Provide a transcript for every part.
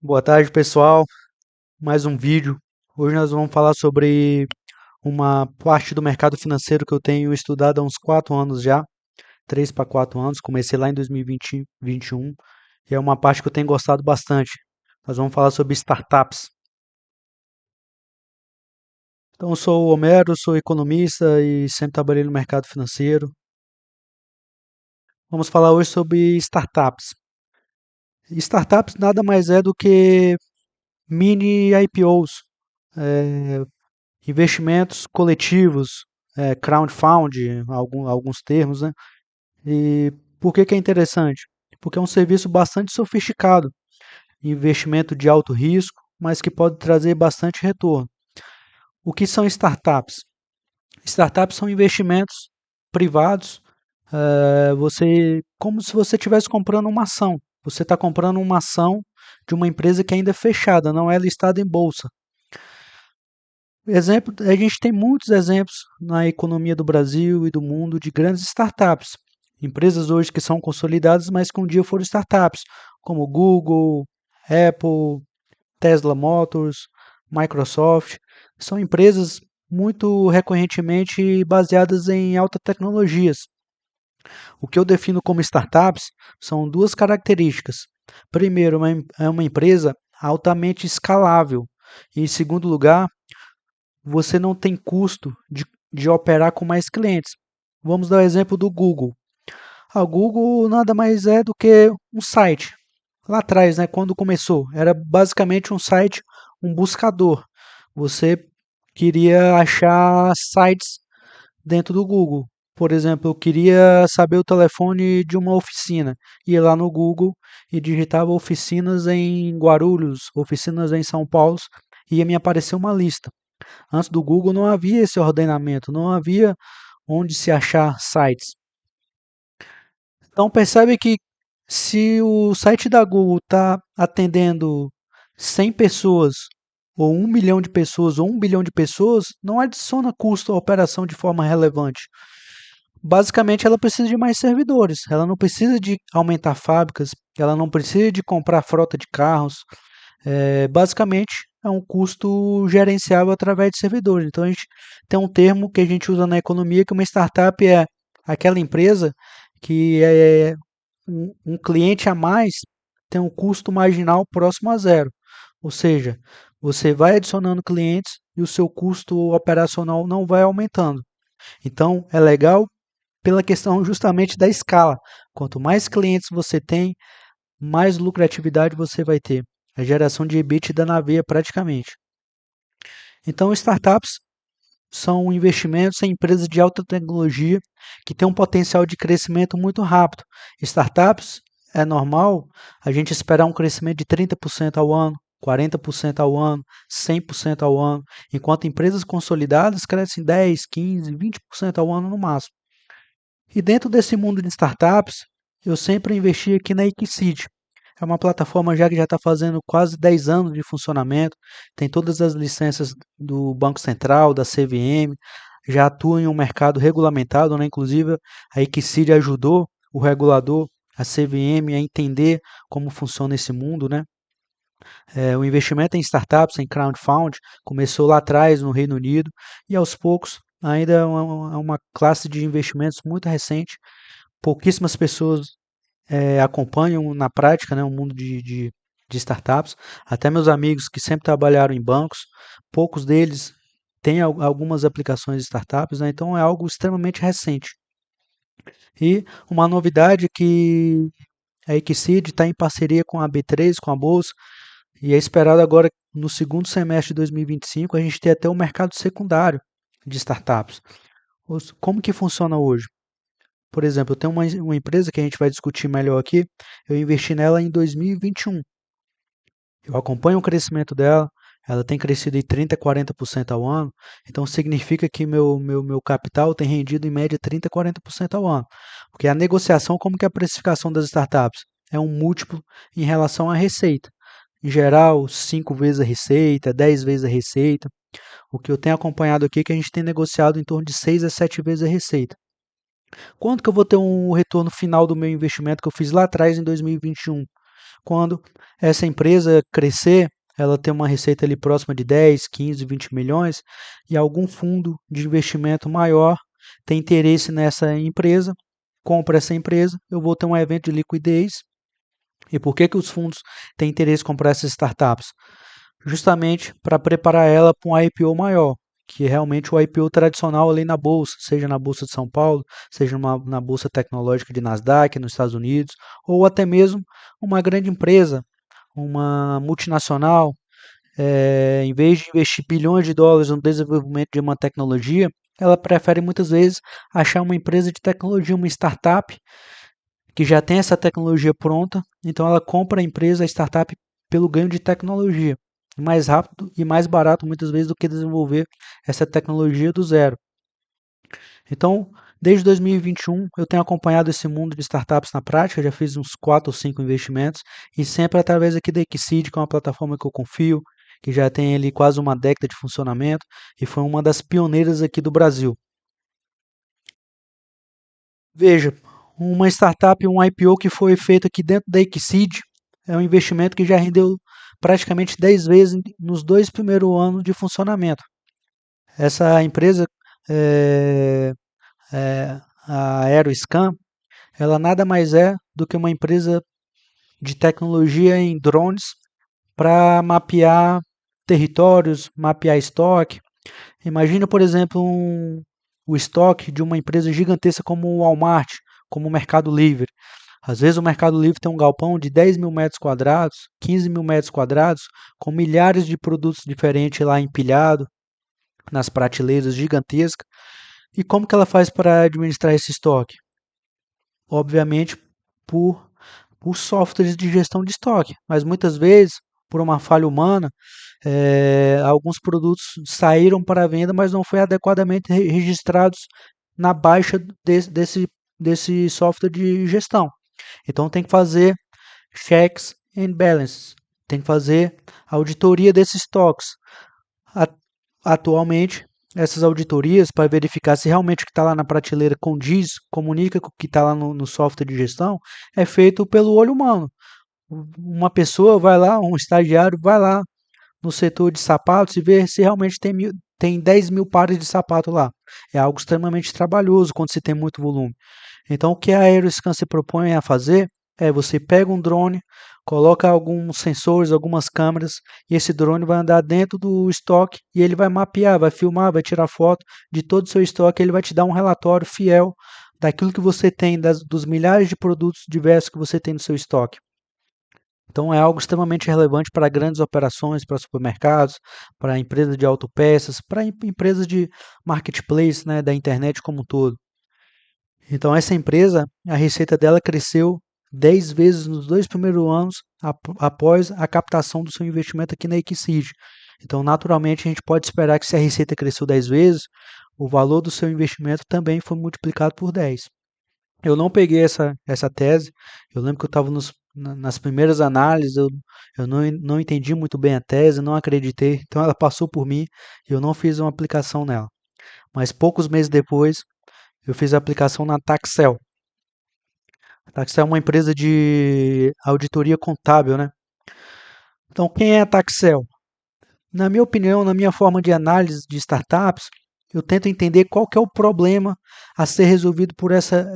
Boa tarde, pessoal. Mais um vídeo. Hoje nós vamos falar sobre uma parte do mercado financeiro que eu tenho estudado há uns 4 anos já, 3 para 4 anos. Comecei lá em 2020, 2021 e é uma parte que eu tenho gostado bastante. Nós vamos falar sobre startups. Então, eu sou o Homero, sou economista e sempre trabalhei no mercado financeiro. Vamos falar hoje sobre startups. Startups nada mais é do que mini IPOs, investimentos coletivos, crowdfunding, alguns termos, né? E por que é interessante? Porque é um serviço bastante sofisticado, investimento de alto risco, mas que pode trazer bastante retorno. O que são startups? Startups são investimentos privados, como se você estivesse comprando uma ação. Você está comprando uma ação de uma empresa que ainda é fechada, não é listada em bolsa. Exemplo, a gente tem muitos exemplos na economia do Brasil e do mundo de grandes startups. Empresas hoje que são consolidadas, mas que um dia foram startups, como Google, Apple, Tesla Motors, Microsoft. São empresas muito recorrentemente baseadas em altas tecnologias. O que eu defino como startups são duas características. Primeiro, é uma empresa altamente escalável. E, em segundo lugar, você não tem custo de operar com mais clientes. Vamos dar o exemplo do Google. A Google nada mais é do que um site. Lá atrás, né, quando começou, era basicamente um site, um buscador. Você queria achar sites dentro do Google. Por exemplo, eu queria saber o telefone de uma oficina. Ia lá no Google e digitava oficinas em Guarulhos, oficinas em São Paulo, e ia me aparecer uma lista. Antes do Google não havia esse ordenamento, não havia onde se achar sites. Então percebe que se o site da Google está atendendo 100 pessoas, ou 1 milhão de pessoas, ou 1 bilhão de pessoas, não adiciona custo à operação de forma relevante. Basicamente, ela precisa de mais servidores, ela não precisa de aumentar fábricas, ela não precisa de comprar frota de carros, basicamente, é um custo gerenciável através de servidores. Então, a gente tem um termo que a gente usa na economia que uma startup é aquela empresa que é um cliente a mais tem um custo marginal próximo a zero. Ou seja, você vai adicionando clientes e o seu custo operacional não vai aumentando. Então, é legal pela questão justamente da escala. Quanto mais clientes você tem, mais lucratividade você vai ter. A geração de EBITDA na veia praticamente. Então, startups são investimentos em empresas de alta tecnologia que têm um potencial de crescimento muito rápido. Startups é normal a gente esperar um crescimento de 30% ao ano, 40% ao ano, 100% ao ano, enquanto empresas consolidadas crescem 10, 15, 20% ao ano no máximo. E dentro desse mundo de startups, eu sempre investi aqui na Equicid. É uma plataforma já que já está fazendo quase 10 anos de funcionamento, tem todas as licenças do Banco Central, da CVM, já atua em um mercado regulamentado, né? Inclusive a Equicid ajudou o regulador, a CVM, a entender como funciona esse mundo, né? O investimento em startups, em crowdfunding, começou lá atrás no Reino Unido e aos poucos ainda é uma classe de investimentos muito recente. Pouquíssimas pessoas acompanham na prática, né, o mundo de startups. Até meus amigos que sempre trabalharam em bancos, poucos deles têm algumas aplicações de startups, né, então é algo extremamente recente. E uma novidade que a Equicid está em parceria com a B3, com a Bolsa, e é esperado agora no segundo semestre de 2025 a gente ter até o mercado secundário de startups. Como que funciona hoje? Por exemplo, eu tenho uma empresa que a gente vai discutir melhor aqui, eu investi nela em 2021. Eu acompanho o crescimento dela, ela tem crescido em 30, 40% ao ano, então significa que meu capital tem rendido em média 30, 40% ao ano. Porque a negociação, como que é a precificação das startups? É um múltiplo em relação à receita. Em geral, 5 vezes a receita, 10 vezes a receita. O que eu tenho acompanhado aqui é que a gente tem negociado em torno de 6 a 7 vezes a receita. Quanto que eu vou ter um retorno final do meu investimento que eu fiz lá atrás em 2021? quando essa empresa crescer, ela tem uma receita ali próxima de 10, 15, 20 milhões e algum fundo de investimento maior tem interesse nessa empresa, compra essa empresa, eu vou ter um evento de liquidez. E por que os fundos têm interesse em comprar essas startups? Justamente para preparar ela para um IPO maior, que é realmente o IPO tradicional ali na bolsa, seja na bolsa de São Paulo, seja na bolsa tecnológica de Nasdaq nos Estados Unidos, ou até mesmo uma grande empresa, uma multinacional, em vez de investir bilhões de dólares no desenvolvimento de uma tecnologia, ela prefere muitas vezes achar uma empresa de tecnologia, uma startup, que já tem essa tecnologia pronta, então ela compra a empresa, a startup, pelo ganho de tecnologia. Mais rápido e mais barato, muitas vezes, do que desenvolver essa tecnologia do zero. Então, desde 2021, eu tenho acompanhado esse mundo de startups na prática, já fiz uns 4 ou 5 investimentos, e sempre através aqui da Exceed, que é uma plataforma que eu confio, que já tem ali quase uma década de funcionamento, e foi uma das pioneiras aqui do Brasil. Veja, uma startup, um IPO que foi feito aqui dentro da Exceed, é um investimento que já rendeu praticamente 10 vezes nos 2 primeiros anos de funcionamento. Essa empresa, é, a Aeroscan, ela nada mais é do que uma empresa de tecnologia em drones para mapear territórios, mapear estoque. Imagina, por exemplo, o estoque de uma empresa gigantesca como o Walmart, como o Mercado Livre. Às vezes o Mercado Livre tem um galpão de 10 mil metros quadrados, 15 mil metros quadrados, com milhares de produtos diferentes lá empilhados nas prateleiras gigantescas. E como que ela faz para administrar esse estoque? Obviamente por, por softwares de gestão de estoque, mas muitas vezes por uma falha humana, alguns produtos saíram para a venda, mas não foi adequadamente registrados na baixa desse software de gestão. Então tem que fazer checks and balances, tem que fazer auditoria desses estoques. Atualmente, essas auditorias, para verificar se realmente o que está lá na prateleira condiz, comunica com o que está lá no software de gestão, é feito pelo olho humano. Uma pessoa vai lá, um estagiário vai lá no setor de sapatos e vê se realmente tem 10 mil pares de sapato lá. É algo extremamente trabalhoso quando se tem muito volume. Então, o que a Aeroscan se propõe a fazer é você pega um drone, coloca alguns sensores, algumas câmeras, e esse drone vai andar dentro do estoque e ele vai mapear, vai filmar, vai tirar foto de todo o seu estoque, ele vai te dar um relatório fiel daquilo que você tem, dos milhares de produtos diversos que você tem no seu estoque. Então é algo extremamente relevante para grandes operações, para supermercados, para empresas de autopeças, para empresas de marketplace, né, da internet como um todo. Então essa empresa, a receita dela cresceu 10 vezes nos 2 primeiros anos após a captação do seu investimento aqui na Exceed. Então, naturalmente, a gente pode esperar que se a receita cresceu 10 vezes, o valor do seu investimento também foi multiplicado por 10. Eu não peguei essa tese, eu lembro que eu estava nas primeiras análises, eu não entendi muito bem a tese, não acreditei, então ela passou por mim e eu não fiz uma aplicação nela. Mas poucos meses depois, eu fiz a aplicação na Taxel. A Taxel é uma empresa de auditoria contábil, né? Então, quem é a Taxel? Na minha opinião, na minha forma de análise de startups, eu tento entender qual que é o problema a ser resolvido por essa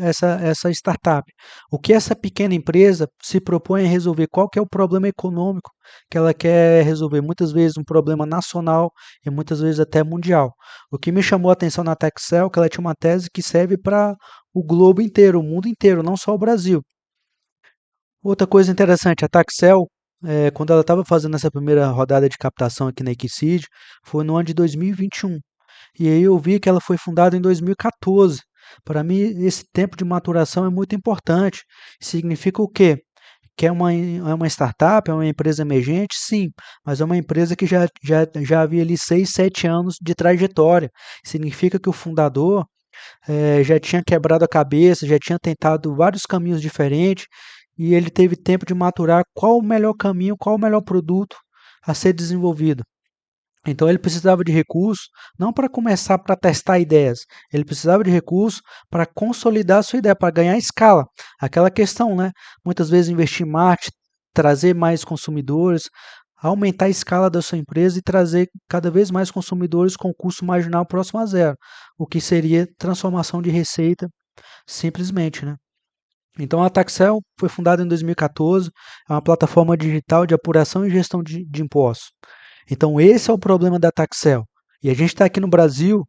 startup. O que essa pequena empresa se propõe a resolver, qual que é o problema econômico que ela quer resolver. Muitas vezes um problema nacional e muitas vezes até mundial. O que me chamou a atenção na Taxel é que ela tinha uma tese que serve para o globo inteiro, o mundo inteiro, não só o Brasil. Outra coisa interessante, a Taxel, quando ela estava fazendo essa primeira rodada de captação aqui na Exceed, foi no ano de 2021. E aí eu vi que ela foi fundada em 2014. Para mim, esse tempo de maturação é muito importante. Significa o quê? Que é uma startup, é uma empresa emergente? Sim, mas é uma empresa que já havia ali 6, 7 anos de trajetória. Significa que o fundador já tinha quebrado a cabeça, já tinha tentado vários caminhos diferentes e ele teve tempo de maturar qual o melhor caminho, qual o melhor produto a ser desenvolvido. Então ele precisava de recursos não para começar para testar ideias, ele precisava de recursos para consolidar a sua ideia, para ganhar escala. Aquela questão, né? Muitas vezes investir em marketing trazer mais consumidores, aumentar a escala da sua empresa e trazer cada vez mais consumidores com custo marginal próximo a zero, o que seria transformação de receita simplesmente, né? Então a Taxel foi fundada em 2014, é uma plataforma digital de apuração e gestão de impostos. Então esse é o problema da Taxel. E a gente está aqui no Brasil,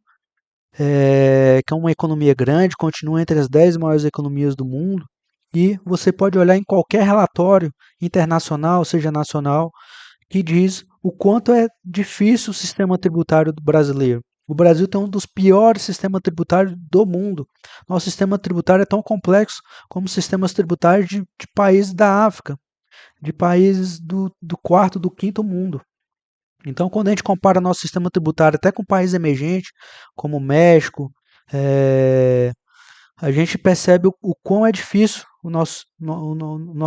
que é uma economia grande, continua entre as 10 maiores economias do mundo, e você pode olhar em qualquer relatório internacional, seja nacional, que diz o quanto é difícil o sistema tributário brasileiro. O Brasil tem um dos piores sistemas tributários do mundo. Nosso sistema tributário é tão complexo como os sistemas tributários de países da África, de países do quarto, do quinto mundo. Então, quando a gente compara nosso sistema tributário até com países emergentes, como o México, a gente percebe o quão é difícil o nosso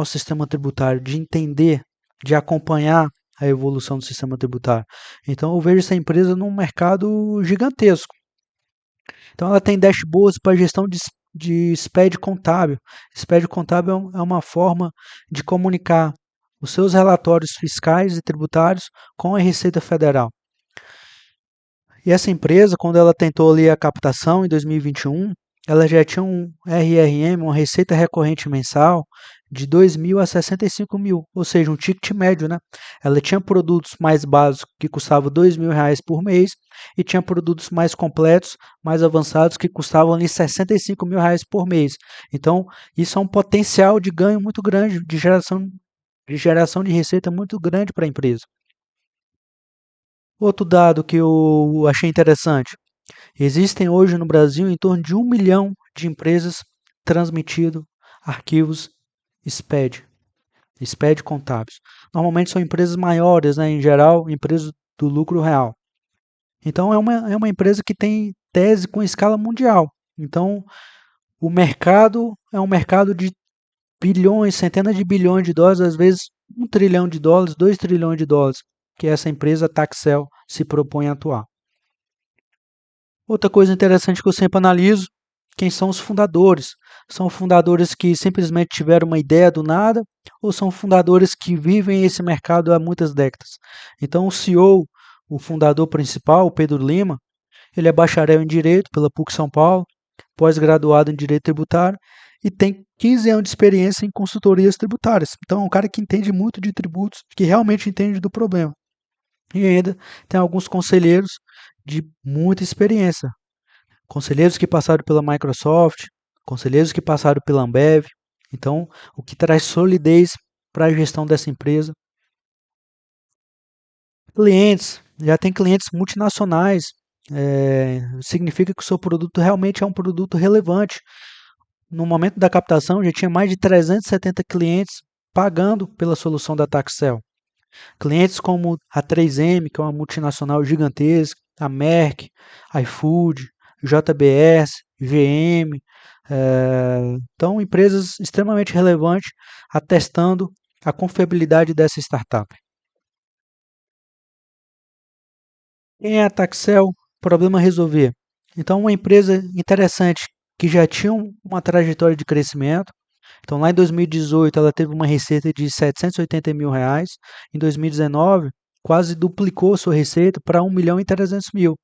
sistema tributário de entender, de acompanhar a evolução do sistema tributário. Então, eu vejo essa empresa num mercado gigantesco. Então, ela tem dashboards para gestão de SPED contábil. SPED contábil é uma forma de comunicar os seus relatórios fiscais e tributários com a Receita Federal. E essa empresa, quando ela tentou ali a captação em 2021, ela já tinha um RRM, uma receita recorrente mensal, de 2 mil a 65 mil, ou seja, um ticket médio, né? Ela tinha produtos mais básicos que custavam R$ 2.000 por mês e tinha produtos mais completos, mais avançados que custavam ali R$ 65.000 por mês. Então, isso é um potencial de ganho muito grande, de geração de receita muito grande para a empresa. Outro dado que eu achei interessante: existem hoje no Brasil em torno de 1 milhão de empresas transmitindo arquivos SPED, SPED contábeis. Normalmente são empresas maiores, né? Em geral, empresas do lucro real. Então é uma empresa que tem tese com escala mundial. Então o mercado é um mercado de bilhões, centenas de bilhões de dólares, às vezes US$ 1 trilhão, 2 trilhões de dólares, que essa empresa Taxel se propõe a atuar. Outra coisa interessante que eu sempre analiso, quem são os fundadores? São fundadores que simplesmente tiveram uma ideia do nada ou são fundadores que vivem esse mercado há muitas décadas? Então o CEO, o fundador principal, o Pedro Lima, ele é bacharel em Direito pela PUC São Paulo, pós-graduado em Direito Tributário e tem 15 anos de experiência em consultorias tributárias. Então é um cara que entende muito de tributos, que realmente entende do problema. E ainda tem alguns conselheiros de muita experiência. Conselheiros que passaram pela Microsoft, conselheiros que passaram pela Ambev. Então, o que traz solidez para a gestão dessa empresa. Clientes, já tem clientes multinacionais. Significa que o seu produto realmente é um produto relevante. No momento da captação, já tinha mais de 370 clientes pagando pela solução da Taxel. Clientes como a 3M, que é uma multinacional gigantesca, a Merck, iFood, JBS, GM, então empresas extremamente relevantes atestando a confiabilidade dessa startup. Quem é a Taxel? Problema a resolver. Então, uma empresa interessante que já tinha uma trajetória de crescimento. Então, lá em 2018, ela teve uma receita de R$ 780 mil. Em 2019, quase duplicou sua receita para 1 milhão e 300 mil.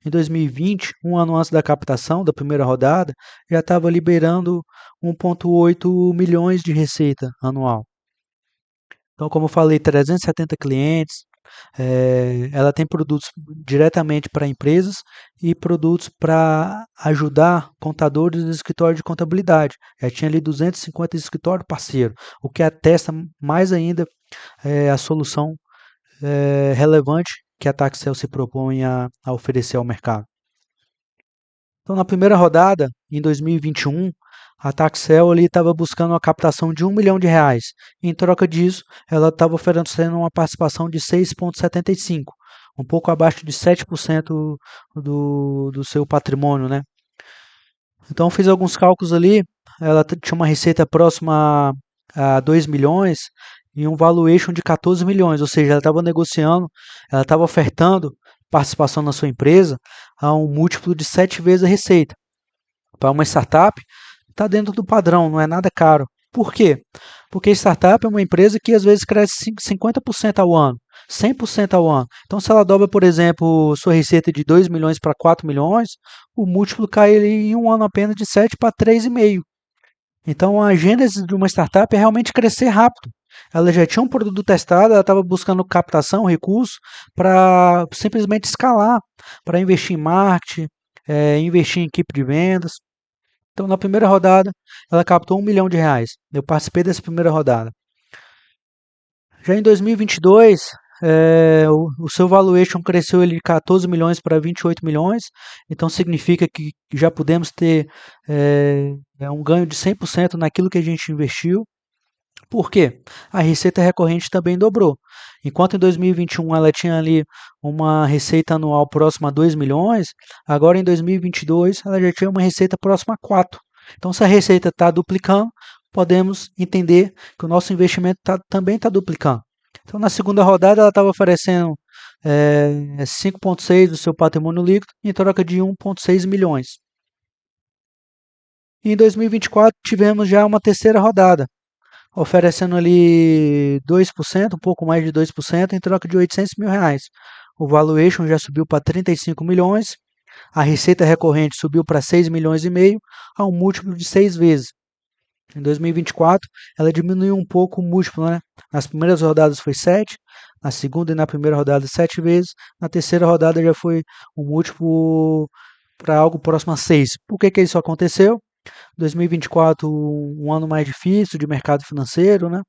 Em 2020, um ano antes da captação, da primeira rodada, já estava liberando 1,8 milhões de receita anual. Então, como eu falei, 370 clientes, ela tem produtos diretamente para empresas e produtos para ajudar contadores do escritório de contabilidade. Já tinha ali 250 escritórios parceiros, o que atesta mais ainda a solução relevante que a Taxel se propõe a oferecer ao mercado. Então, na primeira rodada, em 2021, a Taxel estava buscando uma captação de R$ 1 milhão. Em troca disso, ela estava oferecendo uma participação de 6,75%, um pouco abaixo de 7% do seu patrimônio, né? Então, fiz alguns cálculos ali, ela tinha uma receita próxima a 2 milhões e um valuation de 14 milhões, ou seja, ela estava negociando, ela estava ofertando participação na sua empresa a um múltiplo de 7 vezes a receita. Para uma startup, está dentro do padrão, não é nada caro. Por quê? Porque startup é uma empresa que às vezes cresce 50% ao ano, 100% ao ano. Então, se ela dobra, por exemplo, sua receita de 2 milhões para 4 milhões, o múltiplo cai ali em um ano apenas de 7 para 3,5. Então, a gênese de uma startup é realmente crescer rápido. Ela já tinha um produto testado, ela estava buscando captação, recurso, para simplesmente escalar, para investir em marketing, investir em equipe de vendas. Então, na primeira rodada, ela captou R$ 1 milhão. Eu participei dessa primeira rodada. Já em 2022, o seu valuation cresceu ele de 14 milhões para 28 milhões, então significa que já podemos ter um ganho de 100% naquilo que a gente investiu. Por quê? A receita recorrente também dobrou. Enquanto em 2021 ela tinha ali uma receita anual próxima a 2 milhões, agora em 2022 ela já tinha uma receita próxima a 4. Então, se a receita está duplicando, podemos entender que o nosso investimento também está duplicando. Então, na segunda rodada, ela estava oferecendo 5,6 do seu patrimônio líquido em troca de 1,6 milhões. E em 2024 tivemos já uma terceira rodada, oferecendo ali 2%, um pouco mais de 2%, em troca de R$ 800 mil. O valuation já subiu para 35 milhões, a receita recorrente subiu para 6 milhões e meio, a um múltiplo de 6 vezes. Em 2024, ela diminuiu um pouco o múltiplo, né? Nas primeiras rodadas foi 7, na segunda e na primeira rodada 7 vezes, na terceira rodada já foi um múltiplo para algo próximo a 6. Por que isso aconteceu? 2024, um ano mais difícil de mercado financeiro, né?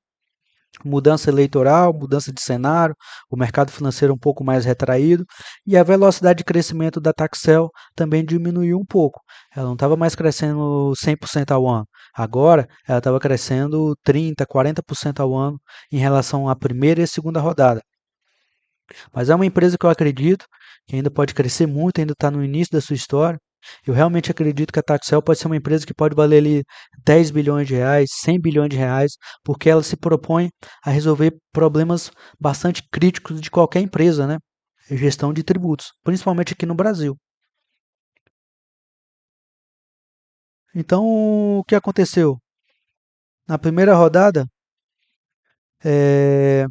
Mudança eleitoral, mudança de cenário, o mercado financeiro um pouco mais retraído e a velocidade de crescimento da Taxel também diminuiu um pouco. Ela não estava mais crescendo 100% ao ano. Agora, ela estava crescendo 30%, 40% ao ano em relação à primeira e à segunda rodada. Mas é uma empresa que eu acredito que ainda pode crescer muito, ainda está no início da sua história. Eu realmente acredito que a Taxel pode ser uma empresa que pode valer ali 10 bilhões de reais, 100 bilhões de reais, porque ela se propõe a resolver problemas bastante críticos de qualquer empresa, né? Gestão de tributos, principalmente aqui no Brasil. Então, o que aconteceu? Na primeira rodada, é,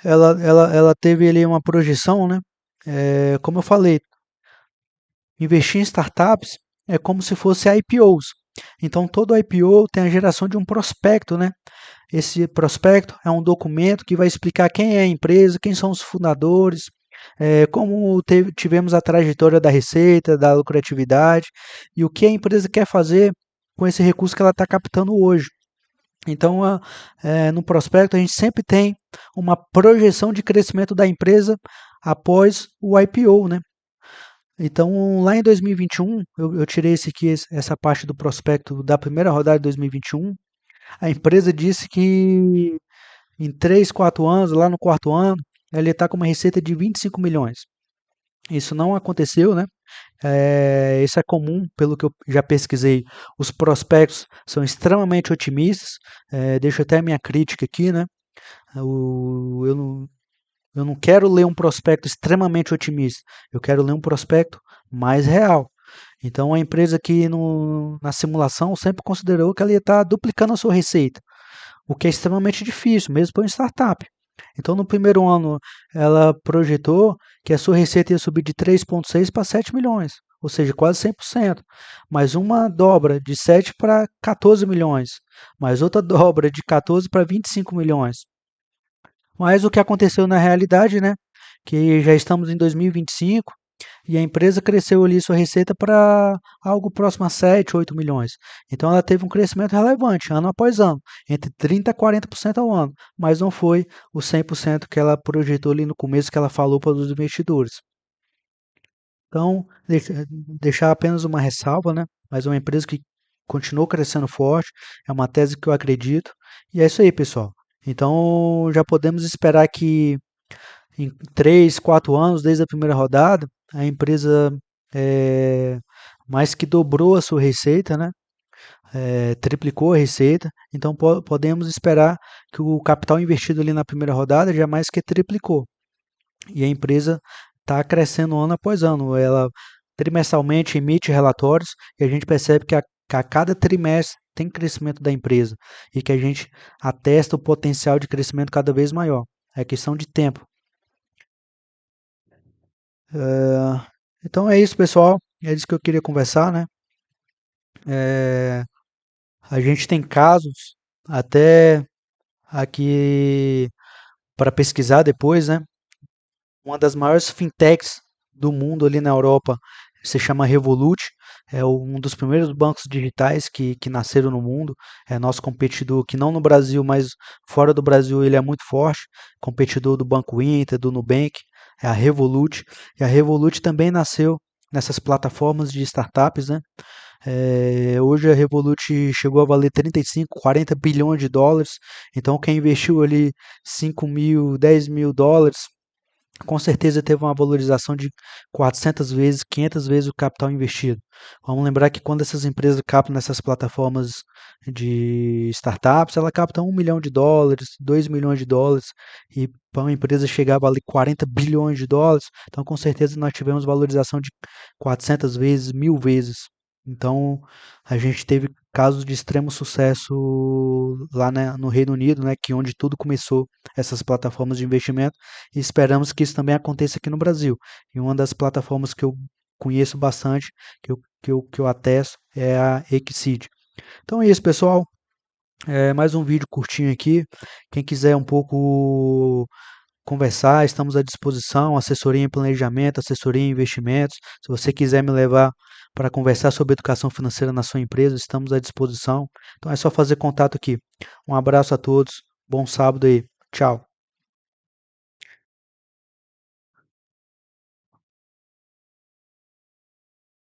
ela teve ali uma projeção, né? Como eu falei, investir em startups é como se fosse IPOs. Então, todo IPO tem a geração de um prospecto, né? Esse prospecto é um documento que vai explicar quem é a empresa, quem são os fundadores, como tivemos a trajetória da receita, da lucratividade e o que a empresa quer fazer com esse recurso que ela está captando hoje. Então, no prospecto, a gente sempre tem uma projeção de crescimento da empresa após o IPO, né? Então, lá em 2021, eu tirei essa parte do prospecto da primeira rodada de 2021. A empresa disse que em 3, 4 anos, lá no quarto ano, ela está com uma receita de 25 milhões. Isso não aconteceu, né? Isso é comum, pelo que eu já pesquisei. Os prospectos são extremamente otimistas. Deixo até a minha crítica aqui, né? Eu não quero ler um prospecto extremamente otimista. Eu quero ler um prospecto mais real. Então, a empresa aqui na simulação sempre considerou que ela ia estar duplicando a sua receita, o que é extremamente difícil, mesmo para uma startup. Então, no primeiro ano, ela projetou que a sua receita ia subir de 3,6 para 7 milhões, ou seja, quase 100%. Mais uma dobra de 7 para 14 milhões, mais outra dobra de 14 para 25 milhões. Mas o que aconteceu na realidade, né? Que já estamos em 2025 e a empresa cresceu ali sua receita para algo próximo a 7, 8 milhões. Então ela teve um crescimento relevante, ano após ano, entre 30% a 40% ao ano, mas não foi os 100% que ela projetou ali no começo, que ela falou para os investidores. Então, deixar apenas uma ressalva, né? Mas é uma empresa que continuou crescendo forte, é uma tese que eu acredito, e é isso aí, pessoal. Então, já podemos esperar que em 3, 4 anos, desde a primeira rodada, a empresa mais que dobrou a sua receita, né? Triplicou a receita. Então podemos esperar que o capital investido ali na primeira rodada já mais que triplicou. E a empresa está crescendo ano após ano. Ela trimestralmente emite relatórios e a gente percebe que a cada trimestre tem crescimento da empresa e que a gente atesta o potencial de crescimento cada vez maior. É questão de tempo. Então é isso, pessoal. É isso que eu queria conversar, né? É, a gente tem casos até aqui para pesquisar depois, né? Uma das maiores fintechs do mundo ali na Europa se chama Revolut, é um dos primeiros bancos digitais que nasceram no mundo, é nosso competidor, que não no Brasil, mas fora do Brasil ele é muito forte, competidor do Banco Inter, do Nubank, é a Revolut, e a Revolut também nasceu nessas plataformas de startups, né? Hoje a Revolut chegou a valer 35, 40 bilhões de dólares, então quem investiu ali 5 mil, 10 mil dólares com certeza teve uma valorização de 400 vezes, 500 vezes o capital investido. Vamos lembrar que quando essas empresas captam nessas plataformas de startups, ela capta 1 milhão de dólares, 2 milhões de dólares, e para uma empresa chegar a valer 40 bilhões de dólares, então com certeza nós tivemos valorização de 400 vezes, 1000 vezes. Então a gente teve casos de extremo sucesso lá no Reino Unido, né, que onde tudo começou, essas plataformas de investimento, e esperamos que isso também aconteça aqui no Brasil. E uma das plataformas que eu conheço bastante, que eu atesto, é a Exceed. Então é isso, pessoal. Mais um vídeo curtinho aqui. Quem quiser um pouco conversar, estamos à disposição. Assessoria em planejamento, assessoria em investimentos. Se você quiser me levar para conversar sobre educação financeira na sua empresa, estamos à disposição. Então é só fazer contato aqui. Um abraço a todos. Bom sábado aí. Tchau.